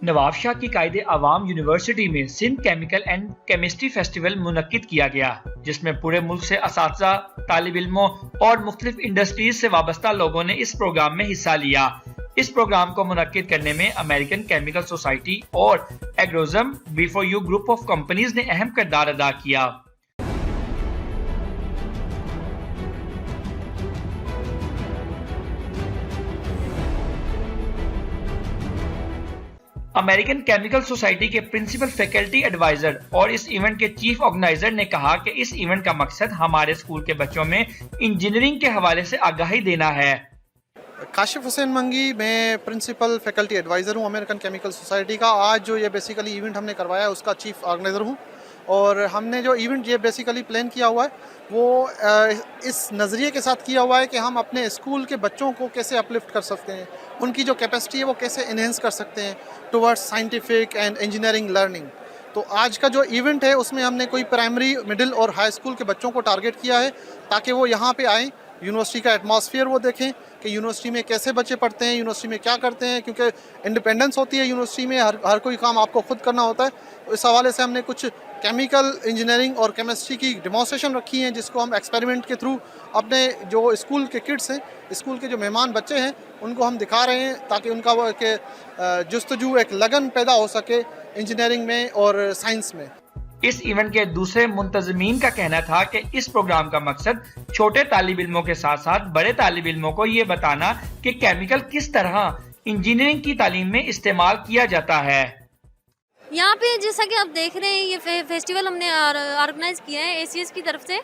नवाब शाह की कायदे अवाम यूनिवर्सिटी में Sindh chemical and chemistry festival मुनक्किद किया गया, जिसमें पूरे मुल्क से असातिज़ा, तालिब इल्मों और मुख्तलिफ इंडस्ट्रीज से वाबस्ता लोगों ने इस प्रोग्राम में हिस्सा लिया। इस प्रोग्राम को मुनक्किद करने में अमेरिकन केमिकल सोसाइटी और एग्रोजम B4U ग्रुप ऑफ कंपनीज ने अहम किरदार अदा किया। अमेरिकन केमिकल सोसाइटी के प्रिंसिपल फैकल्टी एडवाइजर और इस इवेंट के चीफ ऑर्गेनाइजर ने कहा कि इस इवेंट का मकसद हमारे स्कूल के बच्चों में इंजीनियरिंग के हवाले से आगाही देना है। काशिफ हुसैन मंगी, मैं प्रिंसिपल फैकल्टी एडवाइज़र हूँ अमेरिकन केमिकल सोसाइटी का। आज जो ये बेसिकली इवेंट हमने करवाया है उसका चीफ ऑर्गेनाइज़र हूँ, और हमने जो इवेंट ये बेसिकली प्लान किया हुआ है वो इस नज़रिए के साथ किया हुआ है कि हम अपने स्कूल के बच्चों को कैसे अपलिफ्ट कर सकते हैं, उनकी जो कैपेसिटी है वो कैसे इन्हेंस कर सकते हैं towards scientific and engineering learning. तो आज का जो इवेंट है उसमें हमने कोई प्राइमरी, मिडिल और हाई स्कूल के बच्चों को टारगेट किया है ताकि वो यहाँ पे आएँ, यूनिवर्सिटी का एटमॉस्फेयर वो देखें कि यूनिवर्सिटी में कैसे बच्चे पढ़ते हैं, यूनिवर्सिटी में क्या करते हैं, क्योंकि इंडिपेंडेंस होती है यूनिवर्सिटी में, हर कोई काम आपको खुद करना होता है। तो इस हवाले से हमने कुछ केमिकल इंजीनियरिंग और केमिस्ट्री की डेमोन्स्ट्रेशन रखी हैं, जिसको हम एक्सपेरिमेंट के थ्रू अपने जो स्कूल के किड्स हैं, स्कूल के जो मेहमान बच्चे हैं, उनको हम दिखा रहे हैं ताकि उनका वो जुस्तजू एक लगन पैदा हो सके इंजीनियरिंग में और साइंस में। इस इवेंट के दूसरे मुंतजमीन का कहना था कि इस प्रोग्राम का मकसद छोटे तालिब इल्मों के साथ साथ बड़े तालिब इल्मों को ये बताना कि केमिकल किस तरह इंजीनियरिंग की तालीम में इस्तेमाल किया जाता है। यहाँ पे जैसा कि आप देख रहे हैं, ये फेस्टिवल हमने ऑर्गेनाइज किया है ACS की तरफ से।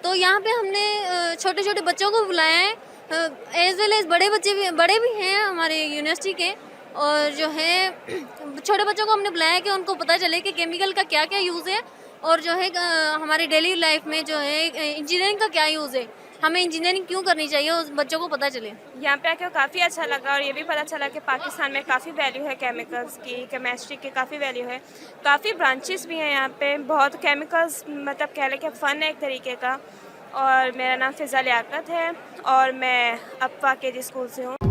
तो यहाँ पे हमने छोटे छोटे बच्चों को बुलाया है, एज वेल एज बड़े भी हैं हमारे यूनिवर्सिटी के, और जो है छोटे बच्चों को हमने बुलाया है कि उनको पता चले कि केमिकल का क्या क्या यूज़ है, और जो है हमारी डेली लाइफ में जो है इंजीनियरिंग का क्या यूज़ है, हमें इंजीनियरिंग क्यों करनी चाहिए, उस बच्चों को पता चले। यहाँ पे आके काफ़ी अच्छा लगा, और ये भी पता चला कि पाकिस्तान में काफ़ी वैल्यू है केमिकल्स की, केमिस्ट्री की काफ़ी वैल्यू है, काफ़ी ब्रांचेस भी हैं यहाँ पे, बहुत केमिकल्स, मतलब कह लें कि फ़न है एक तरीके का। और मेरा नाम फ़िज़ा लियाकत है और मैं अफ़वा KG स्कूल से हूँ।